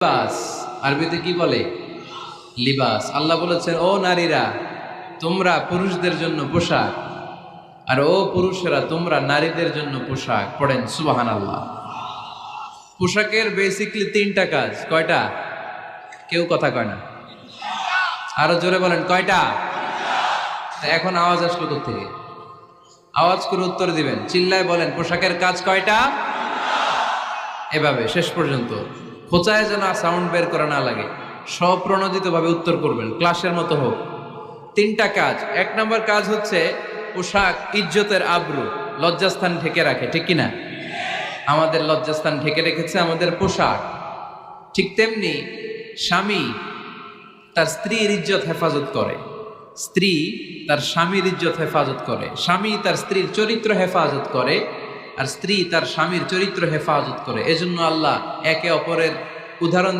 লিবাস আরবিতে কি বলে? লিবাস। আল্লাহ বলেছেন, ও নারীরা তোমরা পুরুষদের জন্য পোশাক, আর ও পুরুষেরা তোমরা নারীদের জন্য পোশাক। পড়েন সুবহানাল্লাহ। পোশাকের বেসিকলি তিনটা কাজ। কয়টা? কেউ কথা কয় না, আরো জোরে বলেন কয়টা? এখন আওয়াজ আসলো কোত্থেকে? আওয়াজ করে উত্তর দিবেন, চিল্লায় বলেন পোশাকের কাজ কয়টা? এভাবে শেষ পর্যন্ত খোঁচায় যেন সাউন্ড বের করা না লাগে, স্বপ্রণোদিত ভাবে উত্তর করবেন, ক্লাসের মতো হোক। তিনটা কাজ। এক নম্বর কাজ হচ্ছে পোশাক ইজ্জতের আবরু, লজ্জাস্থান ঢেকে রাখে, ঠিক কিনা? আমাদের লজ্জাস্থান ঢেকে রেখেছে আমাদের পোশাক। ঠিক তেমনি স্বামী তার স্ত্রীর ইজ্জত হেফাজত করে, স্ত্রী তার স্বামীর ইজ্জত হেফাজত করে, স্বামী তার স্ত্রীর চরিত্র হেফাজত করে, আর স্ত্রী তার স্বামীর চরিত্র হেফাজত করে। এজন্য আল্লাহ একে অপরের উদাহরণ